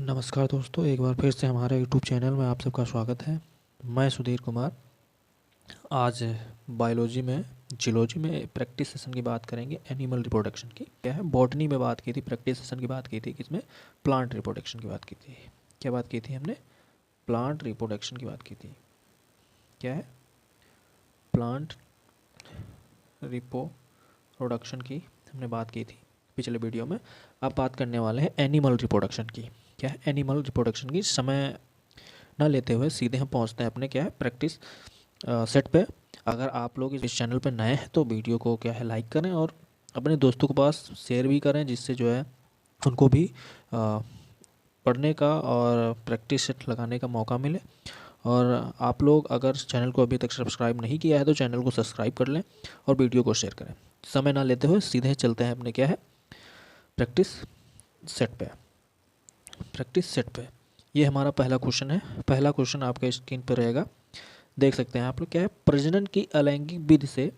नमस्कार दोस्तों, एक बार फिर से हमारे यूट्यूब चैनल में आप सबका स्वागत है। मैं सुधीर कुमार। आज बायोलॉजी में जियोलॉजी में प्रैक्टिस सेशन की बात करेंगे। एनिमल रिप्रोडक्शन की क्या है, बॉटनी में बात की थी, प्रैक्टिस सेशन की बात की थी, किसमें प्लांट रिप्रोडक्शन की बात की थी। क्या बात की थी हमने? प्लांट रिप्रोडक्शन की बात की थी। क्या है? प्लांट रिप्रोडक्शन की हमने बात की थी पिछले वीडियो में। अब बात करने वाले हैं एनिमल रिप्रोडक्शन की। क्या है? एनिमल रिप्रोडक्शन की। समय ना लेते हुए सीधे हम पहुंचते हैं अपने क्या है प्रैक्टिस सेट पे। अगर आप लोग इस चैनल पे नए हैं तो वीडियो को क्या है लाइक करें और अपने दोस्तों के पास शेयर भी करें, जिससे जो है उनको भी पढ़ने का और प्रैक्टिस सेट लगाने का मौका मिले। और आप लोग अगर चैनल को अभी तक सब्सक्राइब नहीं किया है तो चैनल को सब्सक्राइब कर लें और वीडियो को शेयर करें। समय ना लेते हुए सीधे चलते हैं अपने क्या है प्रैक्टिस सेट पे। प्रैक्टिस सेट पे ये हमारा पहला क्वेश्चन है। पहला क्वेश्चन आपके स्क्रीन पर रहेगा, देख सकते हैं आप लोग। क्या है? प्रजनन की अलैंगिक विधि से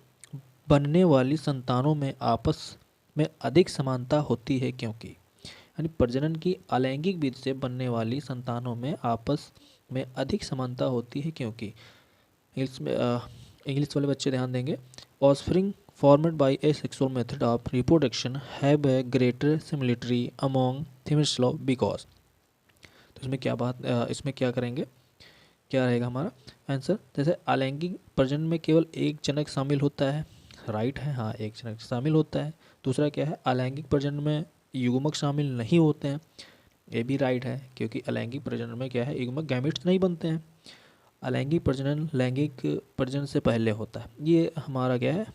बनने वाली संतानों में आपस में अधिक समानता होती है क्योंकि। यानी प्रजनन की अलैंगिक विधि से बनने वाली संतानों में आपस में अधिक समानता होती है क्योंकि। इंग्लिश में इंग्लिश वाले बच्चे ध्यान देंगे। Offspring formed by asexual method of reproduction have a greater similarity among females because। तो इसमें क्या करेंगे, क्या रहेगा हमारा आंसर? जैसे अलैंगिक प्रजनन में केवल एक जनक शामिल होता है, राइट है, हाँ एक जनक शामिल होता है। दूसरा क्या है, अलैंगिक प्रजनन में युग्मक शामिल नहीं होते हैं, ये भी राइट है, क्योंकि अलैंगिक प्रजनन में क्या है युग्मक गैमेट्स नहीं बनते हैं। अलैंगिक प्रजनन लैंगिक प्रजनन से पहले होता है, ये हमारा क्या है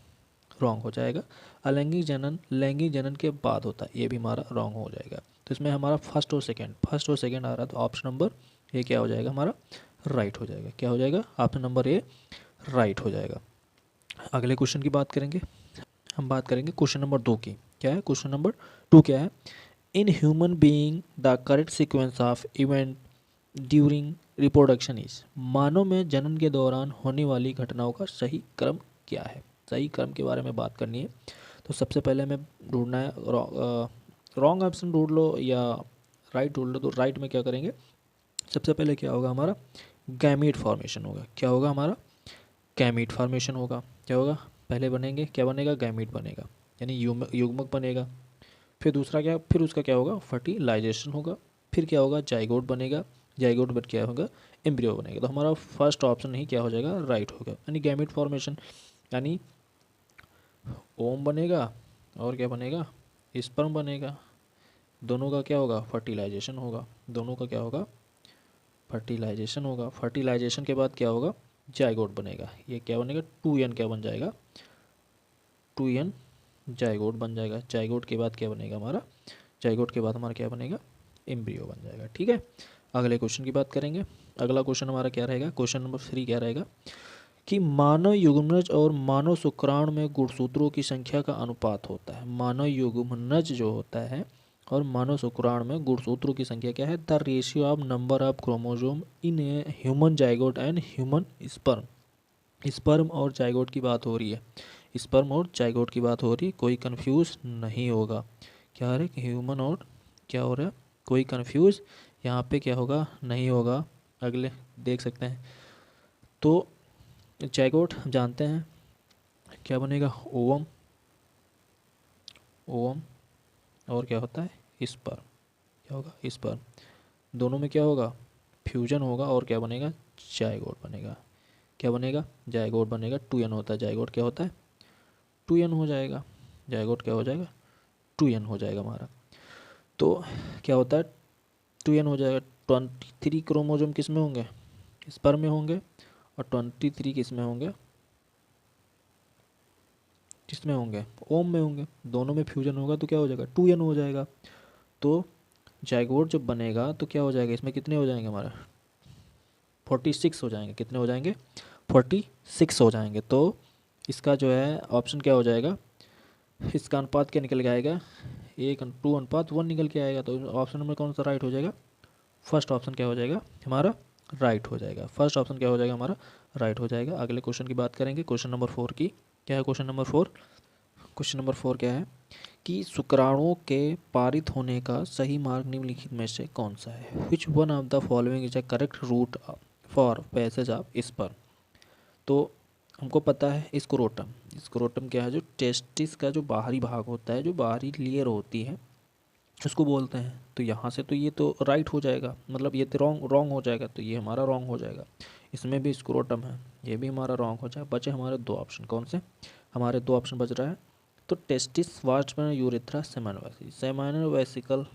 रॉन्ग हो जाएगा। अलैंगिक जनन लैंगिक जनन के बाद होता है, ये भी हमारा रॉन्ग हो जाएगा। तो इसमें हमारा फर्स्ट और सेकंड आ रहा है, तो ऑप्शन नंबर ये क्या हो जाएगा हमारा राइट हो जाएगा। क्या हो जाएगा? ऑप्शन नंबर ए राइट हो जाएगा। अगले क्वेश्चन की बात करेंगे। हम बात करेंगे क्वेश्चन नंबर 2 की। क्या है क्वेश्चन नंबर 2? क्या है? In human being the correct sequence of event during reproduction is. मानव में जन्म के दौरान होने वाली घटनाओं का सही क्रम क्या है? सही क्रम के बारे में बात करनी है। तो सबसे पहले हमें ढूंढना है, रॉन्ग ऑप्शन ढूंढ लो या राइट ढूंढ लो। तो राइट में क्या करेंगे, सबसे पहले क्या होगा हमारा गैमीट फॉर्मेशन होगा। क्या होगा हमारा? गैमीट फॉर्मेशन होगा। क्या होगा? पहले बनेंगे, क्या बनेगा? गैमीट बनेगा, यानी युग्मक बनेगा। फिर दूसरा क्या, फिर उसका क्या होगा फर्टिलाइजेशन होगा। फिर क्या होगा? जाइगोट बनेगा। जाइगोट बन क्या होगा? एम्ब्रियो बनेगा। तो हमारा फर्स्ट ऑप्शन ही क्या हो जाएगा राइट होगा, यानी गैमीट फॉर्मेशन। यानी ओम बनेगा और क्या बनेगा स्पर्म बनेगा। दोनों का क्या होगा फर्टिलाइजेशन होगा। दोनों का क्या होगा फर्टिलाइजेशन होगा। फर्टिलाइजेशन के बाद क्या होगा जाइगोट बनेगा। ये क्या बनेगा 2n क्या बन जाएगा 2n जाइगोट बन जाएगा। जाइगोट के बाद क्या बनेगा हमारा जाइगोट के बाद हमारा क्या बनेगा एम्ब्रियो बन जाएगा। ठीक है, अगले क्वेश्चन की बात करेंगे। अगला क्वेश्चन हमारा क्या रहेगा, क्वेश्चन नंबर 3 क्या रहेगा कि मानव युग्मनज और मानव शुक्राणु में गुणसूत्रों की संख्या का अनुपात होता है। मानव युग्मनज जो होता है और मानव शुक्राणु में गुणसूत्रों की संख्या क्या है? The ratio of number of chromosome in a human zygote and human sperm. Sperm और जाइगोट की बात हो रही है, स्पर्म और जाइगोट की बात हो रही है, कोई कंफ्यूज नहीं होगा। क्या है ह्यूमन और क्या हो रहा है, कोई कंफ्यूज यहाँ पे क्या होगा नहीं होगा। अगले देख सकते हैं। तो जाइगोट हम जानते हैं क्या बनेगा ओवम, ओवम और क्या होता है स्पर्म। क्या होगा स्पर्म। दोनों में क्या होगा फ्यूजन होगा और क्या बनेगा जाइगोट बनेगा। क्या बनेगा जाइगोट बनेगा। 2n होता है जाइगोट, क्या होता है 2n हो जाएगा। जाइगोट क्या हो जाएगा 2n हो जाएगा हमारा। तो क्या होता है 2n हो जाएगा। 23 क्रोमोसोम किस में होंगे स्पर्म में होंगे और 23 किस में होंगे किसमें होंगे ओम में होंगे। दोनों में फ्यूजन होगा तो क्या हो जाएगा 2n हो जाएगा। तो जाइगोट जब बनेगा तो क्या हो जाएगा इसमें कितने हो जाएंगे हमारा 46 हो जाएंगे। कितने हो जाएंगे 46 हो जाएंगे। तो इसका जो है ऑप्शन क्या हो जाएगा, इसका अनुपात क्या निकल के आएगा 1:2:1 निकल के आएगा। तो ऑप्शन नंबर कौन सा राइट हो जाएगा? फर्स्ट ऑप्शन क्या हो जाएगा हमारा राइट हो जाएगा। फर्स्ट ऑप्शन क्या हो जाएगा हमारा राइट हो जाएगा। अगले क्वेश्चन की बात करेंगे क्वेश्चन नंबर 4 की। क्या है क्वेश्चन नंबर 4? क्वेश्चन नंबर 4 क्या है कि शुक्राणुओं के पारित होने का सही मार्ग निम्नलिखित में से कौन सा है? Which one of the following is a correct route for passage of sperm? तो हमको पता है स्क्रोटम। स्क्रोटम क्या है? जो टेस्टिस का जो बाहरी भाग होता है, जो बाहरी लेयर होती है, उसको बोलते हैं। तो यहाँ से तो ये तो राइट हो जाएगा, मतलब ये तो रॉन्ग हो जाएगा, तो ये हमारा रॉन्ग हो जाएगा। इसमें भी स्क्रोटम है, ये भी हमारा रॉन्ग हो जाए। बचे हमारे दो ऑप्शन, कौन से? हमारे दो ऑप्शन बच रहा है। तो टेस्टिस, वास्ट में यूरेथ्रा, सेमाइनल वेसिकल,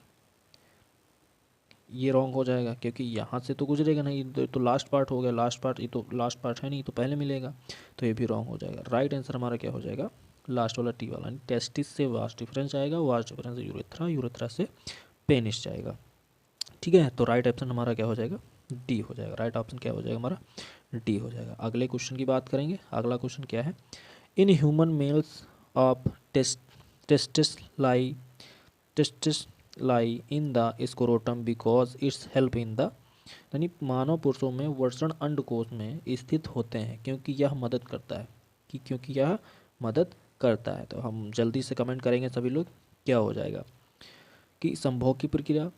ये रॉन्ग हो जाएगा क्योंकि यहाँ से तो गुजरेगा नहीं, तो लास्ट पार्ट हो गया। लास्ट पार्ट, ये तो लास्ट पार्ट है नहीं, तो पहले मिलेगा, तो ये भी रॉन्ग हो जाएगा। राइट आंसर हमारा क्या हो जाएगा? लास्ट वाला टी वाला। टेस्टिस से वास्ट डिफरेंस आएगा, वास्ट डिफरेंस से यूरेथ्रा, यूरेथ्रा से पेनिस जाएगा। ठीक है, तो राइट ऑप्शन हमारा क्या हो जाएगा? डी हो जाएगा। राइट ऑप्शन क्या हो जाएगा हमारा? डी हो जाएगा। अगले क्वेश्चन की बात करेंगे। अगला क्वेश्चन क्या है? In human mails of testis lie testis lie in the scrotum because it's help in the, यानी मानव पुरुषों में वृषण अंडकोश में स्थित होते हैं क्योंकि यह मदद करता है, क्योंकि यह मदद करता है। तो हम जल्दी से कमेंट करेंगे सभी लोग, क्या हो जाएगा? कि संभोग की प्रक्रिया,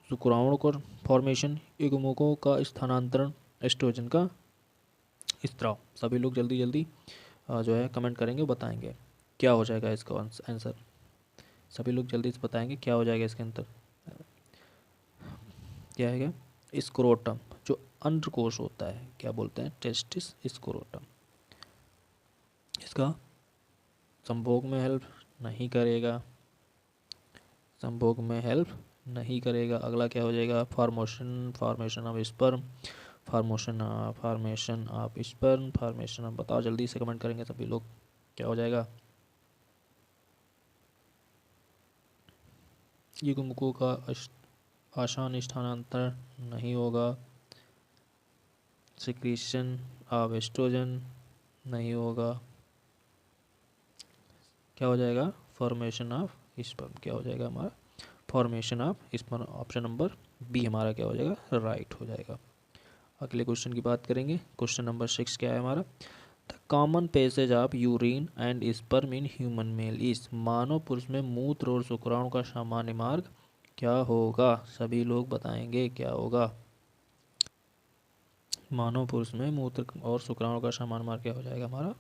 शुक्राणु का फॉर्मेशन, युग्मकों का स्थानांतरण, एस्ट्रोजन का स्त्राव। सभी लोग जल्दी जल्दी जो है कमेंट करेंगे, बताएंगे क्या हो जाएगा इसका आंसर। सभी लोग जल्दी से बताएंगे क्या हो जाएगा इसके अंदर। क्या है? स्क्रोटम, जो अंडकोश होता है, क्या बोलते हैं? Testis scrotum. इसका संभोग में हेल्प नहीं करेगा, संभोग में हेल्प नहीं करेगा। अगला क्या हो जाएगा? Formation of sperm, formation of sperm, formation of, बताओ जल्दी से कमेंट करेंगे सभी लोग, क्या हो जाएगा? युग्मकों का आसान स्थानांतरण नहीं होगा, सिक्रीशन ऑफ एस्ट्रोजन नहीं होगा, क्या हो जाएगा? Formation of sperm. क्या हो जाएगा हमारा? Formation of sperm. Option number B हमारा क्या हो जाएगा? राइट हो जाएगा। अगले क्वेश्चन की बात करेंगे। क्वेश्चन नंबर 6 क्या है हमारा? The common passage of urine and sperm in human male is, मानव पुरुष में मूत्र और शुक्राणु का सामान्य मार्ग क्या होगा? सभी लोग बताएंगे क्या होगा? मानव पुरुष में मूत्र और शुक्राणु का सामान्य मार्ग क्या हो जाएगा हमारा?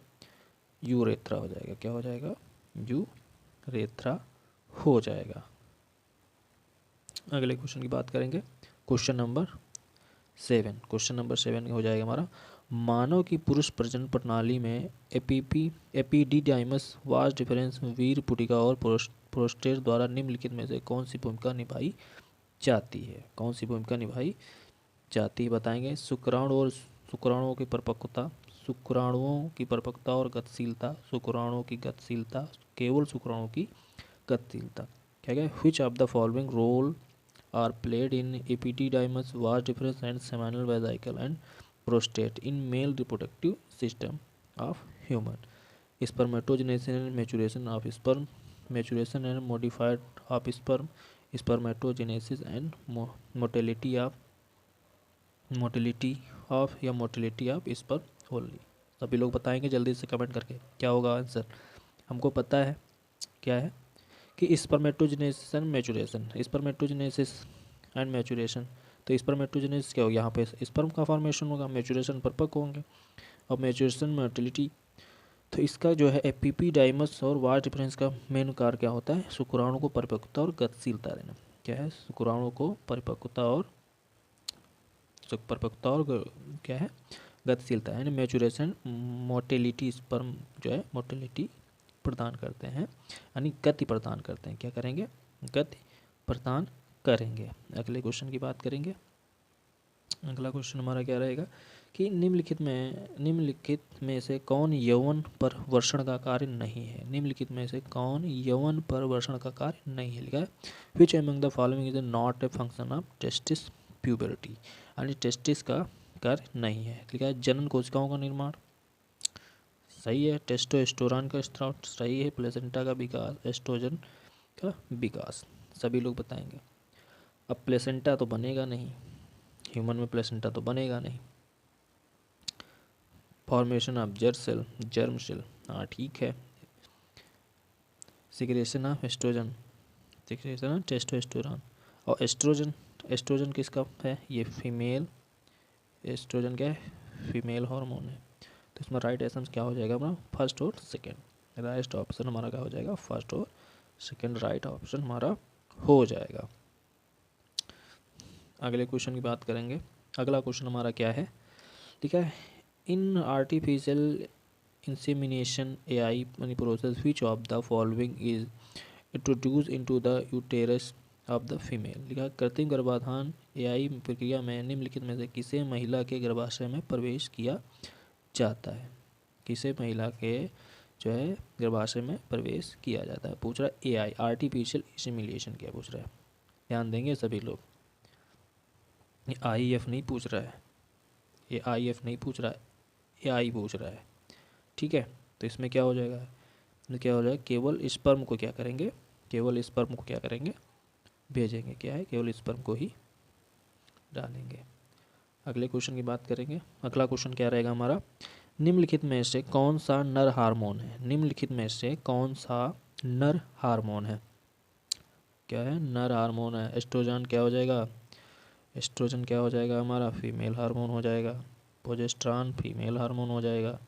यूरेथ्रा हो जाएगा। क्या हो जाएगा? यूरेथ्रा हो जाएगा। अगले क्वेश्चन की बात करेंगे। Question number 7। क्वेश्चन नंबर 7 हो जाएगा हमारा, मानव की पुरुष प्रजनन प्रणाली में एपिडिडाइमस, वास डिफरेंस, वीर पुटिका और प्रोस्टेट द्वारा निम्नलिखित में से कौन सी भूमिका निभाई जाती है? कौन सी भूमिका निभाई जाती है बताएंगे। शुक्राणुओं की परिपक्वता, शुक्राणुओं की परिपक्वता और गतिशीलता, शुक्राणुओं की गतिशीलता, केवल शुक्राणुओं की गतिशीलता। क्या क्या? Which of the following role are played in epididymis, vas deferens and seminal vesicle and prostate in male reproductive system of human? Spermatogenesis and maturation of sperm, maturation and modified of sperm, spermatogenesis and motility of sperm only. सभी लोग बताएंगे जल्दी से comment करके क्या होगा answer. हमको पता है क्या है कि spermatogenesis and maturation, spermatogenesis and maturation. तो स्पर्मेटोजेनेसिस क्या होगा? यहाँ पे स्पर्म का फॉर्मेशन होगा, मैचुरेशन परिपक्व होंगे, और मैचुरेशन मोटिलिटी। तो इसका जो है एपिडिडाइमस और वास डिफरेंस का मेन कार्य क्या होता है? शुक्राणु को परिपक्वता और गतिशीलता देना। क्या है? शुक्राणु को परिपक्वता और क्या है? गतिशीलता, यानी मैचुरेशन, मोटिलिटी। स्पर्म जो है मोटिलिटी प्रदान करते हैं, यानी गति प्रदान करते हैं। क्या करेंगे? गति प्रदान करेंगे। अगले क्वेश्चन की बात करेंगे। अगला क्वेश्चन हमारा क्या रहेगा कि निम्नलिखित में से कौन यौवन पर वर्षण का कार्य नहीं है? निम्नलिखित में से कौन यौवन पर वर्षण का कार्य नहीं है? लिखा है which among the following is not a function of testis puberty, यानी टेस्टिस का कार्य नहीं है। लिखा है जनन कोशिकाओं का निर्माण, सही है। टेस्टोस्टेरोन का स्त्राव, सही है। प्लेसेंटा का विकास, एस्ट्रोजन का विकास। सभी लोग बताएंगे। अब प्लेसेंटा तो बनेगा नहीं, ह्यूमन में प्लेसेंटा तो बनेगा नहीं। फॉर्मेशन ऑफ जर्म सेल, हाँ ठीक है। Secretion of oestrogen, secretion of testosterone. और एस्ट्रोजन, एस्ट्रोजन किसका है? ये फीमेल, एस्ट्रोजन क्या है? फीमेल हार्मोन है। तो इसमें राइट आंसर क्या हो जाएगा हमारा? फर्स्ट और सेकंड। राइट ऑप्शन हमारा क्या हो जाएगा? फर्स्ट और सेकंड राइट ऑप्शन हमारा हो जाएगा। अगले क्वेश्चन की बात करेंगे। अगला क्वेश्चन हमारा क्या है? ठीक है, in artificial insemination AI money process which of the following is introduce into the uterus of the female. लिखा, कृत्रिम गर्भाधान AI प्रक्रिया में निम्नलिखित में से किसे महिला के गर्भाशय में प्रवेश किया जाता है? किसे महिला के जो है गर्भाशय में प्रवेश किया जाता है? पूछ रहा है AI आर्टिफिशियल इंसेमिनेशन क्या पूछ रहा है? ध्यान देंगे सभी लोग। ये IF नहीं पूछ रहा है, ये IF नहीं पूछ रहा है, AI पूछ रहा है। ठीक है, तो इसमें क्या हो जाएगा? क्या हो जाएगा? केवल स्पर्म को क्या करेंगे? केवल स्पर्म को क्या करेंगे? भेजेंगे। क्या है? केवल स्पर्म को ही डालेंगे। अगले क्वेश्चन की बात करेंगे। अगला क्वेश्चन क्या रहेगा हमारा? निम्नलिखित में से कौन सा नर हार्मोन है? निम्नलिखित में से कौन सा नर हार्मोन है? क्या है? नर हार्मोन है। एस्ट्रोजन क्या हो जाएगा? एस्ट्रोजन क्या हो जाएगा हमारा? फीमेल हार्मोन हो जाएगा। प्रोजेस्टेरॉन फीमेल हार्मोन हो जाएगा।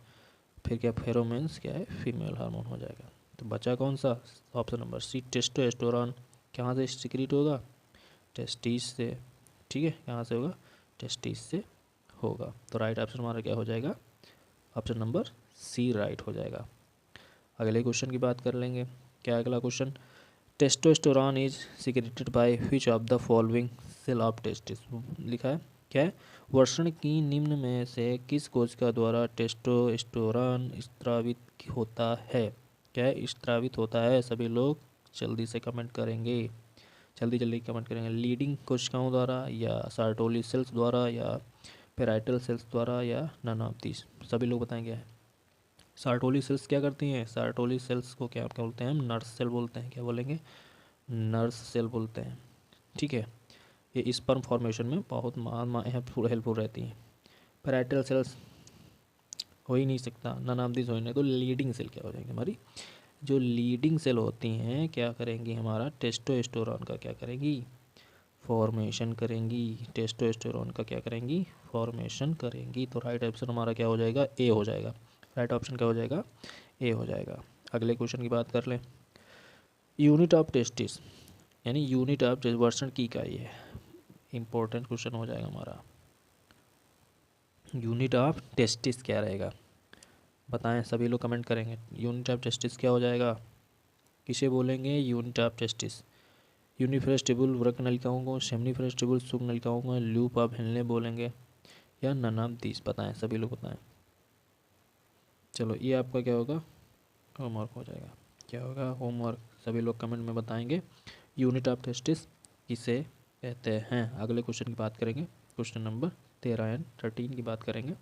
फिर क्या? फेरोमेन्स क्या है? फीमेल हार्मोन हो जाएगा। तो बचा कौन सा? Option number C testosterone. कहाँ से सिक्रीट होगा? टेस्टिस से। ठीक है, कहाँ से होगा? टेस्टिस से होगा। तो राइट ऑप्शन हमारा क्या हो जाएगा? ऑप्शन नंबर सी राइट हो जाएगा। अगले क्वेश्चन की बात कर लेंगे। क्या है अगला question? Testosterone is secreted by which of the following cell of testis. लिखा है क्या है? वर्षण की निम्न में से किस कोशिका द्वारा टेस्टोस्टेरोन स्त्रावित होता है? क्या है? स्त्रावित होता है। सभी लोग जल्दी से कमेंट करेंगे, जल्दी जल्दी कमेंट करेंगे। लीडिंग कोशिकाओं द्वारा, या सार्टोली सेल्स द्वारा, या पेराइटल सेल्स द्वारा, या नन ऑफ दीस। सभी लोग बताएंगे। सार्टोली सेल्स क्या करती हैं? सार्टोली सेल्स को क्या क्या बोलते हैं? हम नर्स सेल बोलते हैं। क्या बोलेंगे? नर्स सेल बोलते हैं। ठीक है, ये स्पर्म फॉर्मेशन में बहुत हेल्पफुल रहती हैं। पेराइटल सेल्स हो ही नहीं सकता, नन ऑफ दिस हो ही नहीं। तो लीडिंग सेल क्या हो जाएंगी? हमारी जो लीडिंग सेल होती हैं क्या करेंगी? हमारा टेस्टोस्टेरोन का क्या करेंगी? फॉर्मेशन करेंगी। टेस्टोस्टेरोन का क्या करेंगी? फॉर्मेशन करेंगी। तो राइट ऑप्शन हमारा क्या हो जाएगा? ए हो जाएगा। राइट ऑप्शन क्या हो जाएगा? ए हो जाएगा। अगले क्वेश्चन की बात कर लें। यूनिट ऑफ टेस्टिस, यानी यूनिट ऑफ वर्षण की इकाई है। इंपॉर्टेंट क्वेश्चन हो जाएगा हमारा। यूनिट ऑफ टेस्टिस क्या रहेगा? बताएं, सभी लोग कमेंट करेंगे। यूनिट ऑफ टेस्टिस क्या हो जाएगा? किसे बोलेंगे यूनिट ऑफ टेस्टिस? यूनिफ्रेस्टिबल वृक्क नलिकाओं को, सेमनीफ्रेस्टिबल शुक्र नलिकाओं को, लूप ऑफ हेनले बोलेंगे, या नन ऑफ दीस? बताएं, सभी लोग बताएं। चलो, ये आपका क्या होगा? होमवर्क हो जाएगा। क्या होगा? होमवर्क। सभी लोग कमेंट में बताएंगे यूनिट ऑफ टेस्टिस किसे कहते हैं। अगले क्वेश्चन की बात करेंगे। क्वेश्चन नंबर 13 एंड 13 की बात करेंगे।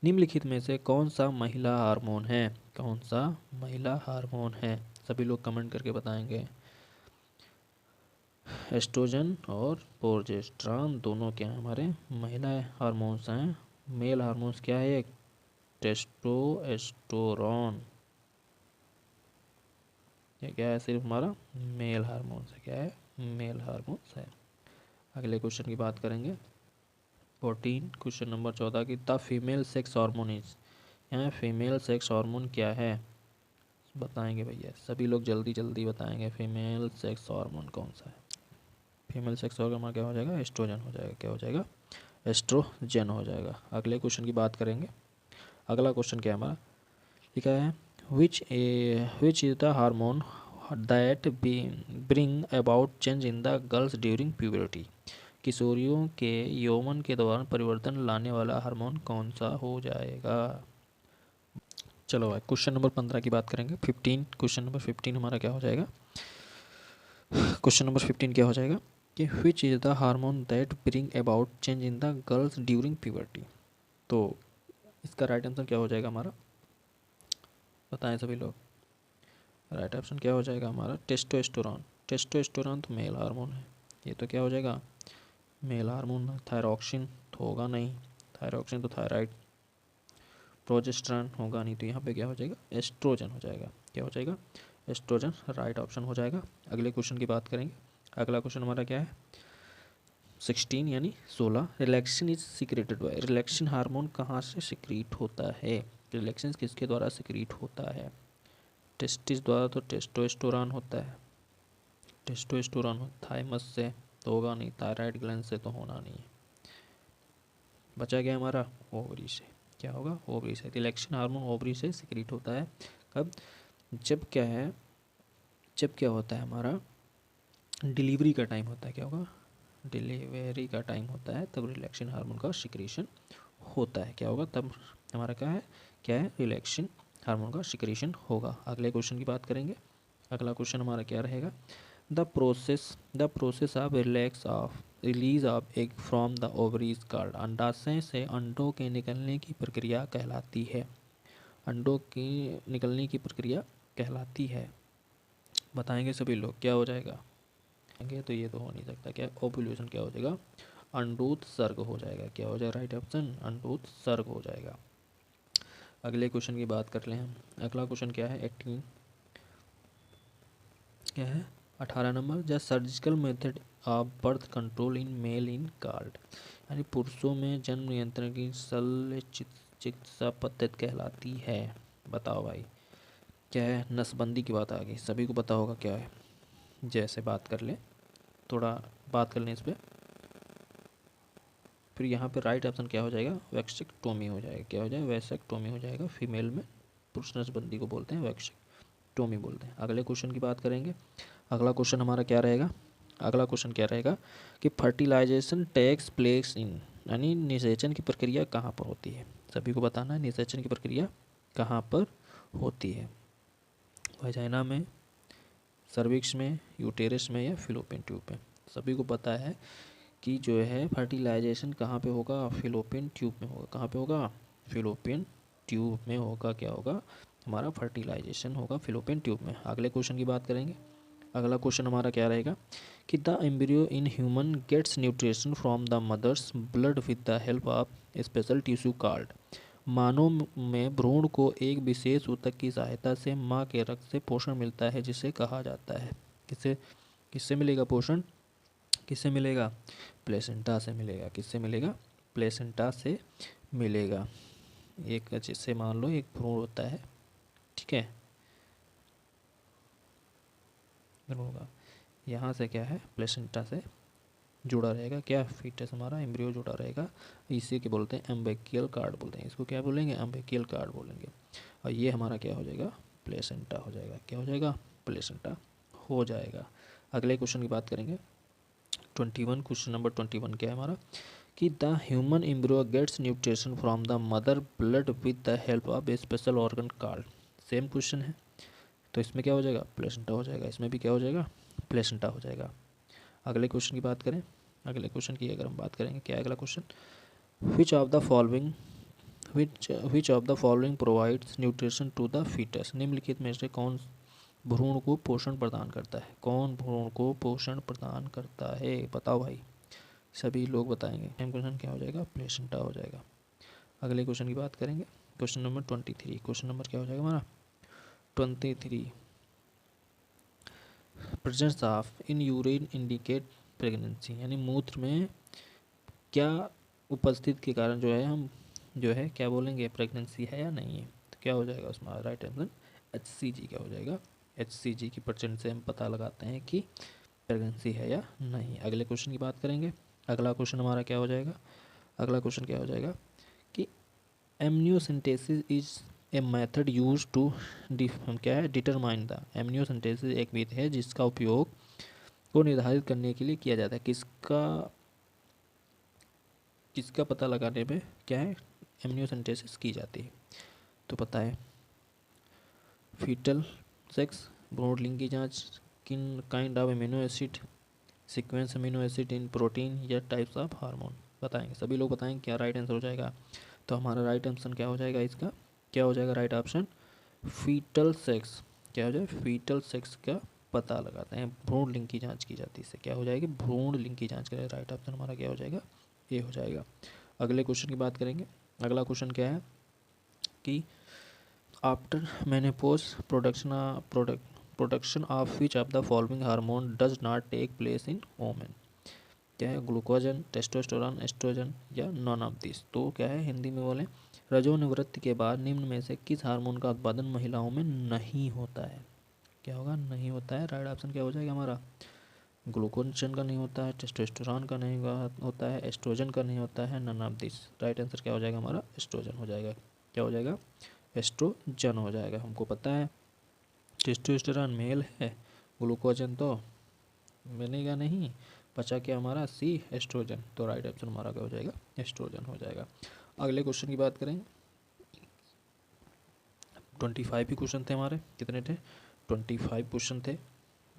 निम्नलिखित में से कौन सा महिला हार्मोन है? कौन सा महिला हार्मोन है? सभी लोग कमेंट करके बताएंगे। एस्ट्रोजन और प्रोजेस्टेरॉन दोनों क्या हैं? हमारे महिला हार्मोन्स हैं। मेल हार्मोन्स क्या है? एक टेस्टोस्टेरोन। ये क्या है? सिर्फ हमारा मेल हार्मोन्स है। क्या है? मेल हार्मोन्स है। अगले क्वेश्चन की बात करेंगे। 14 क्वेश्चन नंबर 14 की, the female sex hormone is. यहाँ फीमेल सेक्स हार्मोन क्या है? बताएंगे भैया, सभी लोग जल्दी जल्दी बताएंगे। फीमेल सेक्स हार्मोन कौन सा है? फीमेल सेक्स हार्मोन क्या हो जाएगा? एस्ट्रोजन हो जाएगा। क्या हो जाएगा? एस्ट्रोजन हो जाएगा। अगले क्वेश्चन की बात करेंगे। अगला क्वेश्चन क्या है हमारा? लिखा है which is the hormone that bring about change in the girls during puberty. किशोरियों के यौवन के दौरान परिवर्तन लाने वाला हार्मोन कौन सा हो जाएगा? चलो भाई, क्वेश्चन नंबर 15 की बात करेंगे। 15 क्वेश्चन नंबर 15 हमारा क्या हो जाएगा? क्वेश्चन नंबर 15 क्या हो जाएगा कि which is the hormone that bring about change in the girls during puberty. तो इसका राइट आंसर क्या हो जाएगा हमारा? बताएं सभी लोग। राइट ऑप्शन क्या हो जाएगा हमारा? टेस्टोस्टेरोन। टेस्टोस्टेरोन तो मेल हार्मोन है। ये तो क्या हो जाएगा? Male hormone. थायरॉक्सिन तो होगा नहीं, थायरॉक्सिन तो थायराइड। प्रोजेस्टेरॉन होगा नहीं, तो यहाँ पे क्या हो जाएगा? एस्ट्रोजन हो जाएगा। क्या हो जाएगा? एस्ट्रोजन राइट ऑप्शन हो जाएगा। अगले क्वेश्चन की बात करेंगे। अगला क्वेश्चन हमारा क्या है 16 यानी 16। Relaxation is secreted bye, relaxation hormone कहाँ से सिक्रीट होता है? रिलैक्सेशन किसके द्वारा सिक्रीट होता है? टेस्टिस द्वारा तो टेस्टोस्टेरोन होता है, टेस्टोस्टेरोन थाइमस से तो होगा नहीं, थायराइड ग्लैंड से तो होना नहीं है। बचा गया हमारा ओवरी से, क्या होगा ओवरी से। रिलैक्सेशन हार्मोन ओवरी से सिक्रीट होता है कब? जब क्या है, जब क्या होता है हमारा डिलीवरी का टाइम होता है, क्या होगा डिलीवरी का टाइम होता है, तब रिलैक्सेशन हार्मोन का सिक्रीशन होता है। क्या होगा तब हमारा क्या है रिलैक्सेशन हार्मोन का सिक्रीशन होगा। अगले क्वेश्चन की बात करेंगे। अगला क्वेश्चन हमारा क्या रहेगा the process of release of egg from the ovaries called, अंडाशय से अंडों के निकलने की प्रक्रिया कहलाती है। अंडों की निकलने की प्रक्रिया कहलाती है। बताएंगे सभी लोग क्या हो जाएगा? तो ये तो हो नहीं सकता, क्या ओव्यूलेशन क्या हो जाएगा? अंडोत्सर्ग हो जाएगा। क्या हो जाएगा राइट ऑप्शन? अंडोत्सर्ग हो जाएगा। अगले क्वेश्चन की बात कर लें हम। अगला क्वेश्चन क्या है 18, क्या है 18 नंबर। The surgical method of birth control in male in called, यानी पुरुषों में जन्म नियंत्रण की शल्य चिकित्सा पद्धति कहलाती है। बताओ भाई क्या है? नसबंदी की बात आ गई, सभी को पता होगा क्या है। जैसे बात कर लें, थोड़ा बात कर लें इस पर, फिर यहाँ पे राइट ऑप्शन क्या हो जाएगा? वैक्सेक्टोमी हो जाएगा। क्या हो जाएगा? वैक्सेक्टोमी हो जाएगा। फीमेल में पुरुष नसबंदी को बोलते हैं वैक्सेक्टोमी बोलते हैं। अगले क्वेश्चन की बात करेंगे। अगला क्वेश्चन हमारा क्या रहेगा? अगला क्वेश्चन क्या रहेगा कि फर्टिलाइजेशन टेक्स प्लेस इन, यानी निषेचन की प्रक्रिया कहाँ पर होती है? सभी को बताना है निषेचन की प्रक्रिया कहाँ पर होती है। वजाइना में, सर्विक्स में, यूटेरस में या फिलोपियन ट्यूब में? सभी को पता है कि जो है फर्टिलाइजेशन कहाँ पे होगा? फिलोपियन ट्यूब में होगा। कहाँ पे होगा? फिलोपियन ट्यूब में होगा। क्या होगा हमारा? फर्टिलाइजेशन होगा फिलोपियन ट्यूब में। अगले क्वेश्चन की बात करेंगे। अगला क्वेश्चन हमारा क्या रहेगा कि the embryo in human gets nutrition from the mother's blood with the help of special tissue called, मानव में भ्रूण को एक विशेष ऊतक की सहायता से माँ के रक्त से पोषण मिलता है, जिसे कहा जाता है किससे? किससे मिलेगा पोषण? किससे मिलेगा? प्लेसेंटा से मिलेगा। किससे मिलेगा? प्लेसेंटा से मिलेगा। एक जैसे मान लो एक भ्रूण होता है, ठीक है, भ्रूण का यहाँ से क्या है प्लेसेंटा से जुड़ा रहेगा, क्या फीटस हमारा एम्ब्रियो जुड़ा रहेगा। इसी के बोलते हैं एम्बेकियल कार्ड बोलते हैं। इसको क्या बोलेंगे? एम्बेकियल कार्ड बोलेंगे। और ये हमारा क्या हो जाएगा? प्लेसेंटा हो जाएगा। क्या हो जाएगा? प्लेसेंटा हो जाएगा। अगले क्वेश्चन की बात करेंगे 21। क्वेश्चन नंबर 21 क्या है हमारा कि the human embryo gets nutrition from the mother blood with the help of a special organ called. Same question है, तो इसमें क्या हो जाएगा? प्लेसेंटा हो जाएगा। इसमें भी क्या हो जाएगा? प्लेसेंटा हो जाएगा। अगले क्वेश्चन की बात करें। अगले क्वेश्चन की अगर हम बात करेंगे, क्या है अगला question? Which of the following which of the following provides nutrition to the foetus, निम्नलिखित में से कौन भ्रूण को पोषण प्रदान करता है? कौन भ्रूण को पोषण प्रदान करता है? बताओ भाई, सभी लोग बताएंगे। सेम क्वेश्चन क्या हो जाएगा? प्लेसेंटा हो जाएगा। अगले क्वेश्चन की बात करेंगे। Question number 23। क्वेश्चन नंबर क्या हो जाएगा हमारा? 23। Presence of in urine indicate pregnancy, यानी मूत्र में क्या उपस्थित के कारण जो है हम जो है क्या बोलेंगे? प्रेगनेंसी है या नहीं है? तो क्या हो जाएगा उसमें राइट आंसर? HCG। क्या हो जाएगा? HCG की परसेंट से हम पता लगाते हैं कि प्रेगनेंसी है या नहीं। अगले क्वेश्चन की बात करेंगे। अगला क्वेश्चन हमारा क्या हो जाएगा? अगला क्वेश्चन क्या हो जाएगा कि amniocentesis is a method use to क्या है डिटरमाइन द, एमनियोसिंथेसिस एक विधि है जिसका उपयोग को निर्धारित करने के लिए किया जाता है। किसका पता लगाने में क्या है एमनियोसिंथेसिस की जाती है? तो पता है फीटल सेक्स, भ्रूण लिंग की जांच, किन kind of amino acid, sequence amino acid in protein या टाइप्स ऑफ हार्मोन? बताएंगे सभी लोग, बताएंगे क्या राइट आंसर हो जाएगा? तो हमारा राइट आंसर क्या हो जाएगा इसका? क्या हो जाएगा राइट ऑप्शन? Fetal sex. क्या हो जाएगा? फीटल सेक्स का पता लगाते हैं, भ्रूण लिंग की जांच की जाती है। इससे क्या हो जाएगी? भ्रूण लिंग की जांच करें। राइट ऑप्शन हमारा क्या हो जाएगा? ये हो जाएगा। अगले क्वेश्चन की बात करेंगे। अगला क्वेश्चन क्या है कि after menopause production of which of the following hormone does not take place in women. क्या है, ग्लूकोजन, टेस्टोस्टेरोन, एस्ट्रोजन या नॉन ऑफ दिस। तो क्या है, हिंदी में बोलें, रजोनिवृत्ति के बाद निम्न में से किस हार्मोन का उत्पादन महिलाओं में नहीं होता है। क्या होगा, नहीं होता है। राइट ऑप्शन क्या हो जाएगा हमारा, ग्लूकोजन का नहीं होता है, टेस्टोस्टेरोन का नहीं होता है, एस्ट्रोजन का नहीं होता है, none of this. Right answer क्या हो जाएगा हमारा, एस्ट्रोजन हो जाएगा। क्या हो जाएगा, एस्ट्रोजन हो जाएगा। हमको पता है टेस्टोस्टेरोन मेल है, ग्लूकोजन तो बनेगा नहीं, बचा क्या हमारा सी, एस्ट्रोजन। तो राइट ऑप्शन हमारा क्या हो जाएगा, एस्ट्रोजन हो जाएगा। अगले क्वेश्चन की बात करें, 25 ही क्वेश्चन थे हमारे, कितने थे, 25 क्वेश्चन थे।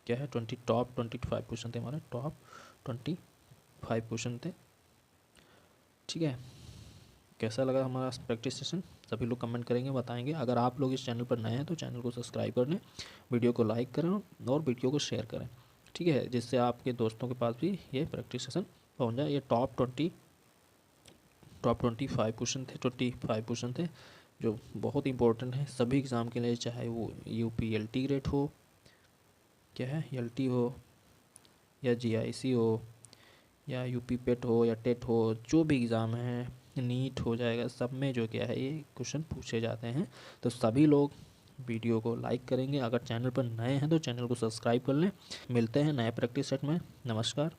क्या है, टॉप 25 क्वेश्चन थे हमारे, टॉप 25 क्वेश्चन थे। ठीक है, कैसा लगा हमारा प्रैक्टिस सेशन, सभी लोग कमेंट करेंगे, बताएंगे। अगर आप लोग इस चैनल पर नए हैं तो चैनल को सब्सक्राइब कर लें, वीडियो को लाइक करें और वीडियो को शेयर करें। ठीक है, जिससे आपके दोस्तों के पास भी ये प्रैक्टिस सेशन पहुँच जाए। ये टॉप 25 क्वेश्चन थे, 25 क्वेश्चन थे जो बहुत इंपॉर्टेंट है सभी एग्ज़ाम के लिए, चाहे वो यूपी LT ग्रेड हो, क्या है LT हो, या GIC हो, या यूपी पेट हो, या टेट हो, जो भी एग्ज़ाम है, नीट हो जाएगा, सब में जो क्या है ये क्वेश्चन पूछे जाते हैं। तो सभी लोग वीडियो को लाइक करेंगे। अगर चैनल पर नए हैं तो चैनल को सब्सक्राइब कर लें। मिलते हैं नए प्रैक्टिस सेट में। नमस्कार।